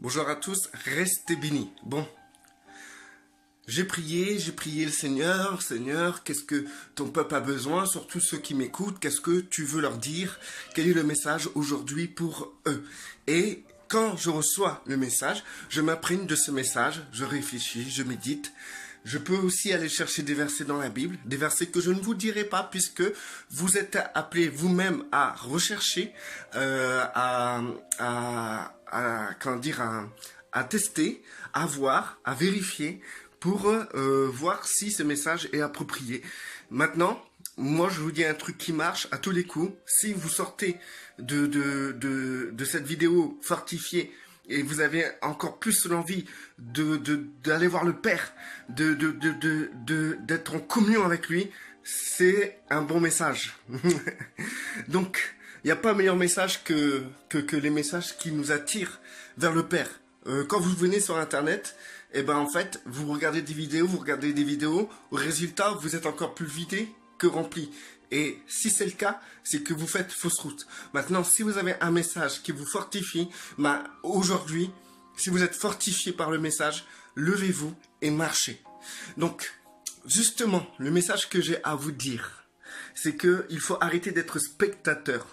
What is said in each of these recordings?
Bonjour à tous, restez bénis. Bon, j'ai prié le Seigneur. Seigneur, qu'est-ce que ton peuple a besoin, surtout ceux qui m'écoutent, qu'est-ce que tu veux leur dire? Quel est le message aujourd'hui pour eux? Et quand je reçois le message, je m'imprègne de ce message, je réfléchis, je médite. Je peux aussi aller chercher des versets dans la Bible, des versets que je ne vous dirai pas puisque vous êtes appelés vous-même à rechercher, à tester, à voir, à vérifier pour voir si ce message est approprié. Maintenant, moi je vous dis un truc qui marche à tous les coups. Si vous sortez de cette vidéo fortifiée, et vous avez encore plus l'envie d'aller voir le Père, d'être en communion avec lui, c'est un bon message. Donc, il n'y a pas meilleur message que les messages qui nous attirent vers le Père. Quand vous venez sur Internet, et ben en fait, vous regardez des vidéos, au résultat, vous êtes encore plus vidé que rempli. Et si c'est le cas, c'est que vous faites fausse route. Maintenant, si vous avez un message qui vous fortifie, bah, aujourd'hui, si vous êtes fortifié par le message, levez-vous et marchez. Donc, justement, le message que j'ai à vous dire, c'est qu'il faut arrêter d'être spectateur.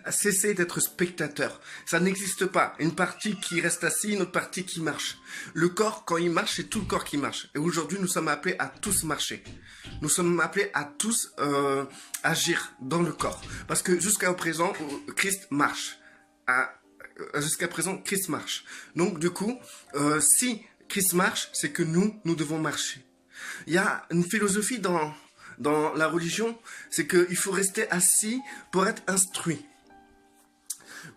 Cessez d'être spectateur. Ça n'existe pas. Une partie qui reste assise, une autre partie qui marche. Le corps, quand il marche, c'est tout le corps qui marche. Et aujourd'hui, nous sommes appelés à tous marcher. Nous sommes appelés à tous agir dans le corps. Parce que jusqu'à présent, Christ marche. Jusqu'à présent, Christ marche. Donc, du coup, si Christ marche, c'est que nous devons marcher. Il y a une philosophie dans la religion, c'est qu'il faut rester assis pour être instruit.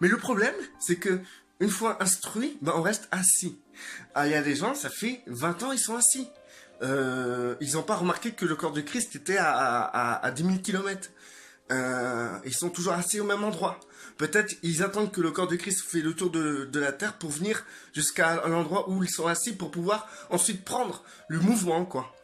Mais le problème, c'est que une fois instruit, ben on reste assis. Ah, il y a des gens, ça fait 20 ans, ils sont assis. Ils n'ont pas remarqué que le corps de Christ était à 10 000 km. Ils sont toujours assis au même endroit. Peut-être ils attendent que le corps de Christ fait le tour de la terre pour venir jusqu'à l'endroit où ils sont assis pour pouvoir ensuite prendre le mouvement, quoi.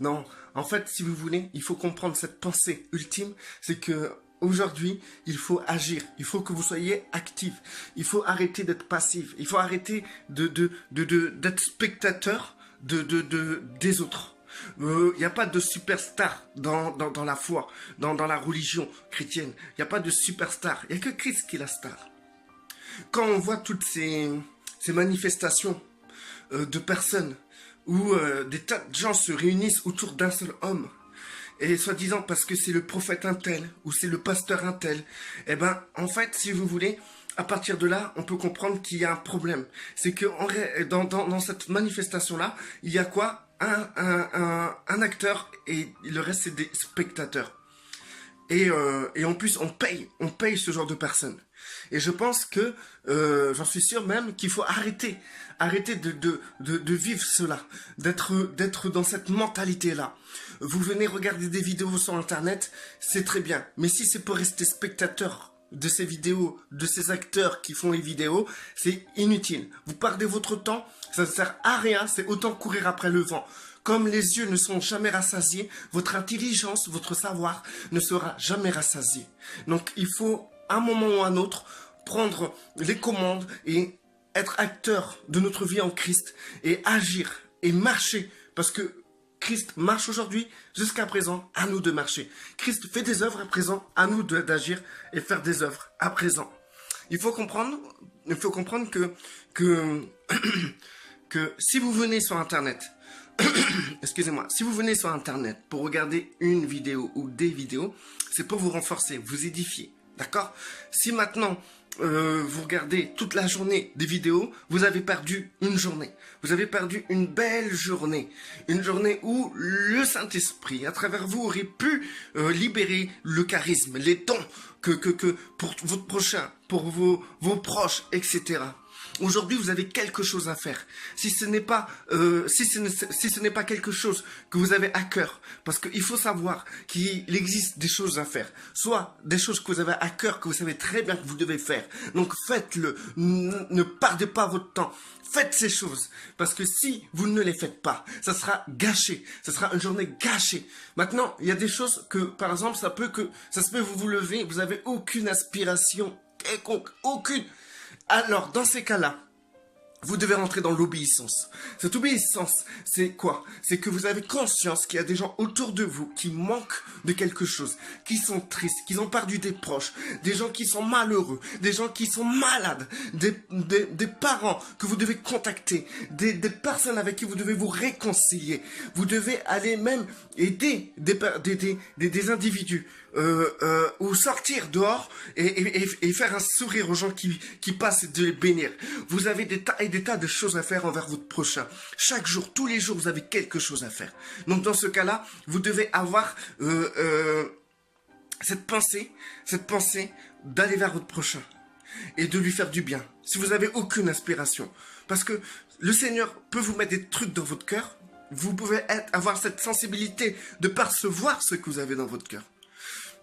Non, en fait, si vous voulez, il faut comprendre cette pensée ultime, c'est que aujourd'hui, il faut agir, il faut que vous soyez actifs, il faut arrêter d'être passif, il faut arrêter d'être spectateur des autres. Il n'y a pas de superstar dans la foi, dans la religion chrétienne. Il n'y a pas de superstar, il n'y a que Christ qui est la star. Quand on voit toutes ces manifestations de personnes, où des tas de gens se réunissent autour d'un seul homme, et soi-disant parce que c'est le prophète un tel, ou c'est le pasteur un tel, eh ben, en fait, si vous voulez, à partir de là, on peut comprendre qu'il y a un problème. C'est que dans cette manifestation-là, il y a quoi? Un acteur, et le reste, c'est des spectateurs. Et en plus, on paye ce genre de personnes. Et je pense que, j'en suis sûr même, qu'il faut arrêter de vivre cela, d'être dans cette mentalité-là. Vous venez regarder des vidéos sur Internet, c'est très bien. Mais si c'est pour rester spectateur de ces vidéos, de ces acteurs qui font les vidéos, c'est inutile. Vous perdez votre temps, ça ne sert à rien, c'est autant courir après le vent. Comme les yeux ne sont jamais rassasiés, votre intelligence, votre savoir ne sera jamais rassasié. Donc il faut, à un moment ou à un autre, prendre les commandes et être acteur de notre vie en Christ et agir et marcher. Parce que Christ marche aujourd'hui, jusqu'à présent, à nous de marcher. Christ fait des œuvres à présent, à nous d'agir et faire des œuvres à présent. Il faut comprendre que si vous venez sur Internet, excusez-moi, si vous venez sur Internet pour regarder une vidéo ou des vidéos, c'est pour vous renforcer, vous édifier, d'accord? Si maintenant vous regardez toute la journée des vidéos, vous avez perdu une journée. Vous avez perdu une belle journée. Une journée où le Saint-Esprit, à travers vous, aurait pu libérer le charisme, les dons que pour votre prochain, pour vos proches, etc. Aujourd'hui, vous avez quelque chose à faire. Si ce n'est pas, si ce n'est pas quelque chose que vous avez à cœur, parce qu'il faut savoir qu'il existe des choses à faire, soit des choses que vous avez à cœur, que vous savez très bien que vous devez faire. Donc faites-le. Ne perdez pas votre temps. Faites ces choses. Parce que si vous ne les faites pas, ça sera gâché. Ça sera une journée gâchée. Maintenant, il y a des choses que, par exemple, ça se peut vous lever, vous avez aucune aspiration quelconque, aucune. Alors, dans ces cas-là, Vous devez rentrer dans l'obéissance. Cette obéissance, c'est quoi? C'est que vous avez conscience qu'il y a des gens autour de vous qui manquent de quelque chose, qui sont tristes, qui ont perdu des proches, des gens qui sont malheureux, des gens qui sont malades, des parents que vous devez contacter, des personnes avec qui vous devez vous réconcilier. Vous devez aller même aider des individus. Ou sortir dehors et faire un sourire aux gens qui passent et de les bénir. Vous avez des tas et des tas de choses à faire envers votre prochain. Chaque jour, tous les jours, vous avez quelque chose à faire. Donc dans ce cas-là, vous devez avoir cette pensée d'aller vers votre prochain et de lui faire du bien. Si vous n'avez aucune inspiration, parce que le Seigneur peut vous mettre des trucs dans votre cœur, vous pouvez avoir cette sensibilité de percevoir ce que vous avez dans votre cœur.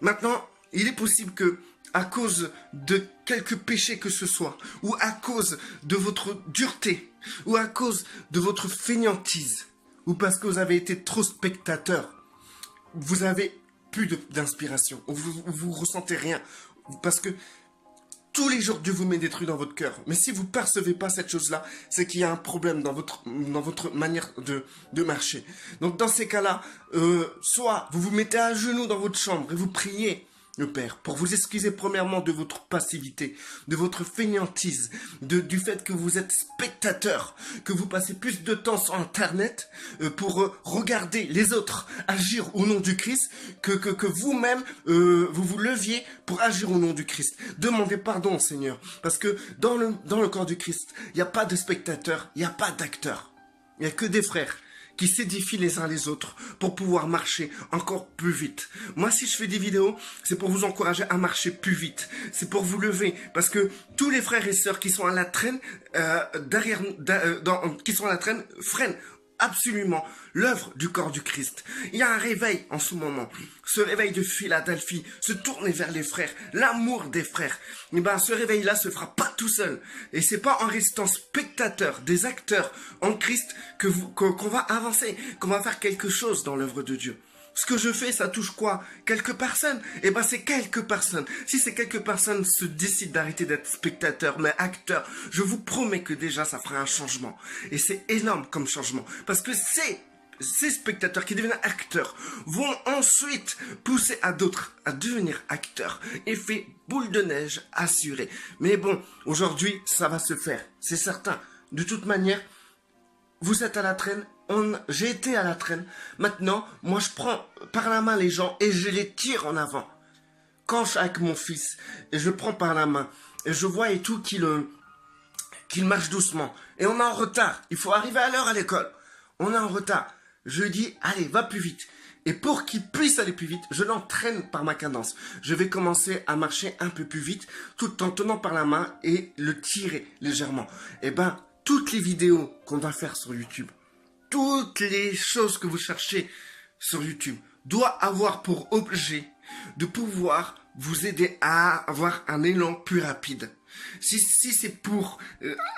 Maintenant, il est possible que, à cause de quelque péché que ce soit, ou à cause de votre dureté, ou à cause de votre fainéantise, ou parce que vous avez été trop spectateur, vous avez plus d'inspiration, vous ressentez rien, parce que tous les jours, Dieu vous met des trucs dans votre cœur. Mais si vous ne percevez pas cette chose-là, c'est qu'il y a un problème dans votre manière de marcher. Donc dans ces cas-là, soit vous vous mettez à genoux dans votre chambre et vous priez le Père pour vous excuser premièrement de votre passivité, de votre fainéantise, du fait que vous êtes spectateur, que vous passez plus de temps sur Internet pour regarder les autres agir au nom du Christ que vous-même vous vous leviez pour agir au nom du Christ. Demandez pardon au Seigneur, parce que dans le corps du Christ, il n'y a pas de spectateurs, il n'y a pas d'acteurs, il n'y a que des frères qui s'édifient les uns les autres pour pouvoir marcher encore plus vite. Moi, si je fais des vidéos, c'est pour vous encourager à marcher plus vite. C'est pour vous lever, parce que tous les frères et sœurs qui sont à la traîne, qui sont à la traîne, freinent absolument l'œuvre du corps du Christ. Il y a un réveil en ce moment. Ce réveil de Philadelphie, se tourner vers les frères, l'amour des frères. Et ben, ce réveil-là se fera pas tout seul. Et c'est pas en restant spectateur, des acteurs en Christ qu'on va avancer, qu'on va faire quelque chose dans l'œuvre de Dieu. Ce que je fais, ça touche quoi? Quelques personnes? Eh ben, c'est quelques personnes. Si ces quelques personnes se décident d'arrêter d'être spectateurs, mais acteurs, je vous promets que déjà, ça fera un changement. Et c'est énorme comme changement. Parce que ces spectateurs qui deviennent acteurs vont ensuite pousser à d'autres à devenir acteurs. Effet boule de neige assuré. Mais bon, aujourd'hui, ça va se faire. C'est certain. De toute manière, vous êtes à la traîne. J'ai été à la traîne. Maintenant, moi, je prends par la main les gens et je les tire en avant. Quand je suis avec mon fils, et je le prends par la main, et je vois et tout qu'il marche doucement. Et on est en retard. Il faut arriver à l'heure à l'école. On est en retard. Je lui dis, allez, va plus vite. Et pour qu'il puisse aller plus vite, je l'entraîne par ma cadence. Je vais commencer à marcher un peu plus vite, tout en tenant par la main et le tirer légèrement. Et ben, toutes les vidéos qu'on va faire sur YouTube, toutes les choses que vous cherchez sur YouTube doivent avoir pour objet de pouvoir vous aider à avoir un élan plus rapide. Si c'est pour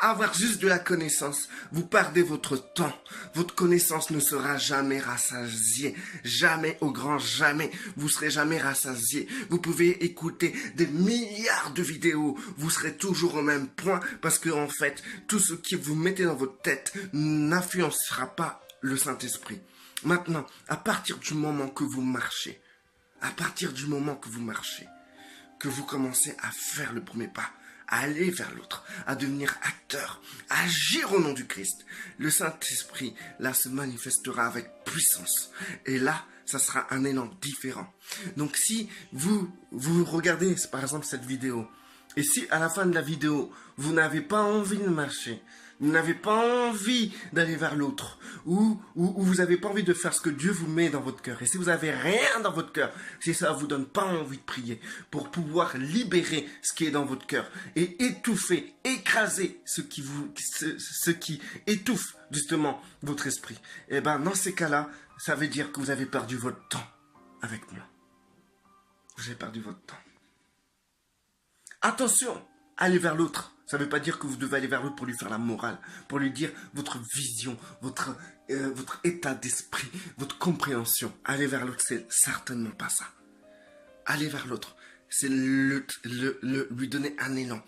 avoir juste de la connaissance, vous perdez votre temps. Votre connaissance ne sera jamais rassasiée. Jamais, au grand jamais. Vous serez jamais rassasié. Vous pouvez écouter des milliards de vidéos. Vous serez toujours au même point parce que, en fait, tout ce que vous mettez dans votre tête n'influencera pas le Saint-Esprit. Maintenant, à partir du moment que vous marchez, que vous commencez à faire le premier pas, à aller vers l'autre, à devenir acteur, à agir au nom du Christ, le Saint-Esprit, là, se manifestera avec puissance. Et là, ça sera un élan différent. Donc, si vous regardez, par exemple, cette vidéo, et si à la fin de la vidéo, vous n'avez pas envie de marcher, vous n'avez pas envie d'aller vers l'autre, ou vous n'avez pas envie de faire ce que Dieu vous met dans votre cœur, et si vous n'avez rien dans votre cœur, si ça ne vous donne pas envie de prier, pour pouvoir libérer ce qui est dans votre cœur, et étouffer, écraser ce qui étouffe justement votre esprit, et bien dans ces cas-là, ça veut dire que vous avez perdu votre temps avec moi. Vous avez perdu votre temps. Attention, allez vers l'autre. Ça ne veut pas dire que vous devez aller vers l'autre pour lui faire la morale, pour lui dire votre vision, votre état d'esprit, votre compréhension. Aller vers l'autre, c'est certainement pas ça. Aller vers l'autre, c'est lui donner un élan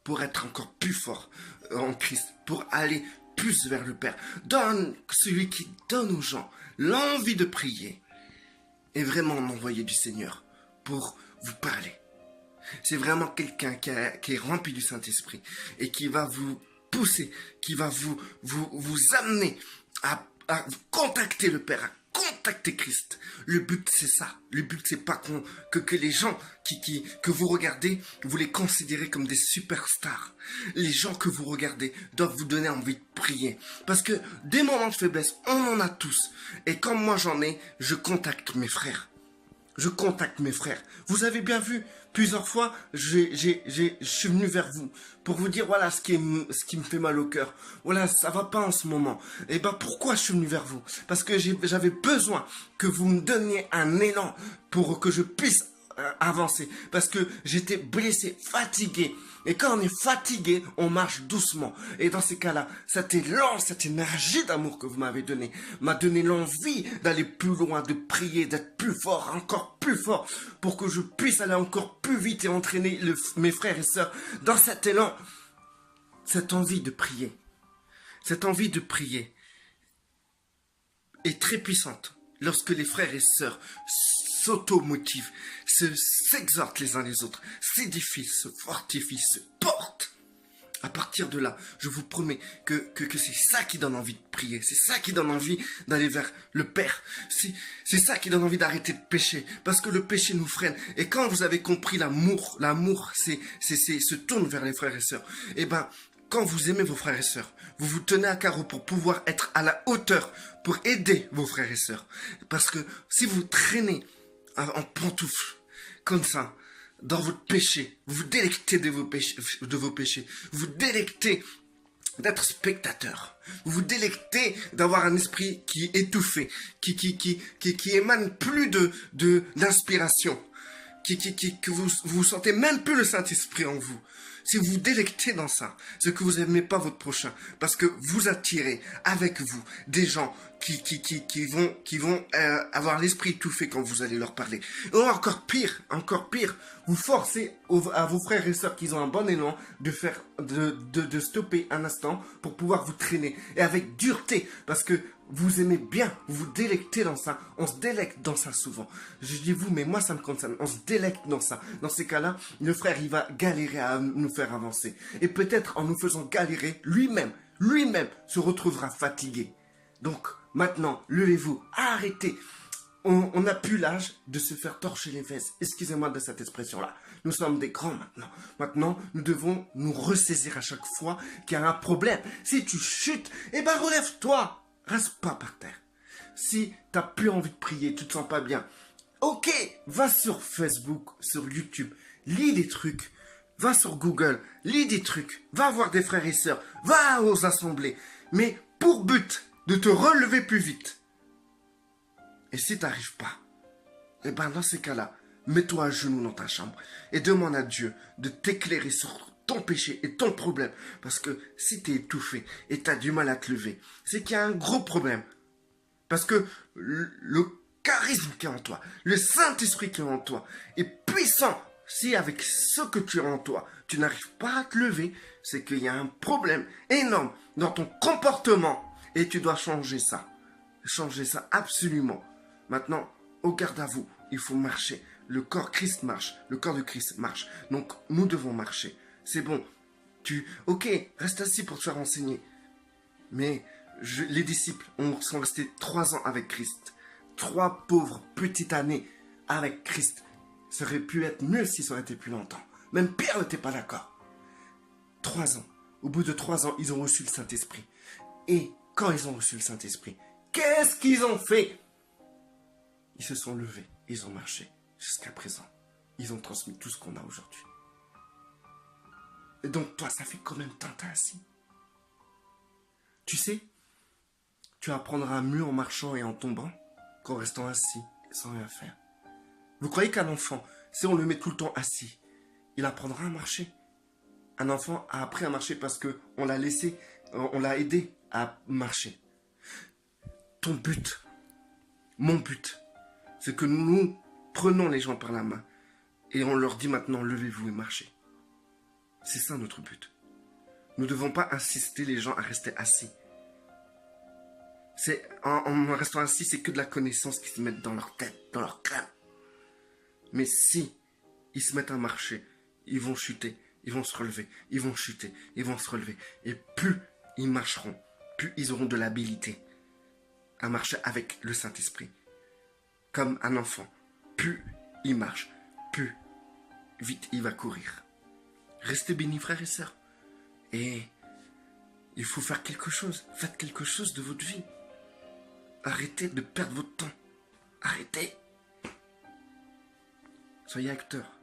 pour être encore plus fort en Christ, pour aller plus vers le Père. Donne celui qui donne aux gens l'envie de prier et vraiment envoyé du Seigneur pour vous parler. C'est vraiment quelqu'un qui est rempli du Saint-Esprit et qui va vous pousser, qui va vous amener à contacter le Père, à contacter Christ. Le but, c'est ça. Le but, c'est pas que les gens que vous regardez, vous les considérez comme des superstars. Les gens que vous regardez doivent vous donner envie de prier. Parce que des moments de faiblesse, on en a tous. Et comme moi j'en ai, je contacte mes frères. Je contacte mes frères. Vous avez bien vu, plusieurs fois, je suis venu vers vous pour vous dire, voilà ce qui me fait mal au cœur. Voilà, ça va pas en ce moment. Et ben pourquoi je suis venu vers vous? Parce que j'avais besoin que vous me donniez un élan pour que je puisse avancer. Parce que j'étais blessé, fatigué. Et quand on est fatigué, on marche doucement. Et dans ces cas-là, cet élan, cette énergie d'amour que vous m'avez donné, m'a donné l'envie d'aller plus loin, de prier, d'être plus fort, encore plus fort, pour que je puisse aller encore plus vite et entraîner mes frères et sœurs dans cet élan. Cette envie de prier. Cette envie de prier est très puissante lorsque les frères et sœurs s'automotivent, s'exhortent les uns les autres, s'édifient, se fortifient, se portent. À partir de là, je vous promets que c'est ça qui donne envie de prier, c'est ça qui donne envie d'aller vers le Père, c'est ça qui donne envie d'arrêter de pécher, parce que le péché nous freine. Et quand vous avez compris l'amour se tourne vers les frères et sœurs, et ben, quand vous aimez vos frères et sœurs, vous vous tenez à carreau pour pouvoir être à la hauteur, pour aider vos frères et sœurs. Parce que si vous traînez en pantoufle, comme ça, dans votre péché, vous vous délectez de vos péchés, vous vous délectez d'être spectateur, vous vous délectez d'avoir un esprit qui est étouffé, qui émane plus d'inspiration, que vous sentez même plus le Saint-Esprit en vous. Si vous vous délectez dans ça, c'est que vous n'aimez pas votre prochain, parce que vous attirez avec vous des gens qui vont avoir l'esprit étouffé quand vous allez leur parler. Et encore pire, vous forcez à vos frères et sœurs qui ont un bon élan de stopper un instant pour pouvoir vous traîner, et avec dureté, parce que vous aimez bien, vous vous délectez dans ça. On se délecte dans ça souvent. Je dis vous, mais moi ça me concerne. On se délecte dans ça. Dans ces cas-là, le frère, il va galérer à nous faire avancer. Et peut-être en nous faisant galérer, lui-même se retrouvera fatigué. Donc, maintenant, levez-vous, arrêtez. On n'a plus l'âge de se faire torcher les fesses. Excusez-moi de cette expression-là. Nous sommes des grands maintenant. Maintenant, nous devons nous ressaisir à chaque fois qu'il y a un problème. Si tu chutes, eh ben relève-toi. Reste pas par terre. Si t'as plus envie de prier, tu te sens pas bien, ok, va sur Facebook, sur YouTube, lis des trucs, va sur Google, lis des trucs, va voir des frères et sœurs, va aux assemblées, mais pour but de te relever plus vite. Et si t'arrives pas, eh ben dans ces cas-là, mets-toi à genoux dans ta chambre et demande à Dieu de t'éclairer sur ton péché et ton problème. Parce que si tu es étouffé et tu as du mal à te lever, c'est qu'il y a un gros problème. Parce que le charisme qui est en toi, le Saint-Esprit qui est en toi est puissant. Si avec ce que tu as en toi, tu n'arrives pas à te lever, c'est qu'il y a un problème énorme dans ton comportement. Et tu dois changer ça. Changer ça absolument. Maintenant, au garde à vous, il faut marcher. Le corps Christ marche, le corps de Christ marche. Donc, nous devons marcher. C'est bon. Ok, reste assis pour te faire enseigner. Mais les disciples sont restés 3 ans avec Christ. 3 pauvres petites années avec Christ. Ça aurait pu être mieux si ça aurait été plus longtemps. Même Pierre n'était pas d'accord. 3 ans. Au bout de 3 ans, ils ont reçu le Saint-Esprit. Et quand ils ont reçu le Saint-Esprit, qu'est-ce qu'ils ont fait? Ils se sont levés. Ils ont marché jusqu'à présent. Ils ont transmis tout ce qu'on a aujourd'hui. Et donc, toi, ça fait combien de temps t'es assis? Tu sais, tu apprendras mieux en marchant et en tombant qu'en restant assis sans rien faire. Vous croyez qu'un enfant, si on le met tout le temps assis, il apprendra à marcher? Un enfant a appris à marcher parce qu'on l'a laissé, on l'a aidé à marcher. Ton but, mon but, c'est que nous prenons les gens par la main et on leur dit maintenant, levez-vous et marchez. C'est ça notre but. Nous ne devons pas insister les gens à rester assis. En restant assis, c'est que de la connaissance qui se met dans leur tête, dans leur crâne. Mais si ils se mettent à marcher, ils vont chuter, ils vont se relever, ils vont chuter, ils vont se relever. Et plus ils marcheront, plus ils auront de l'habilité à marcher avec le Saint-Esprit. Comme un enfant, plus il marche, plus vite il va courir. Restez bénis, frères et sœurs. Et il faut faire quelque chose. Faites quelque chose de votre vie. Arrêtez de perdre votre temps. Arrêtez. Soyez acteurs.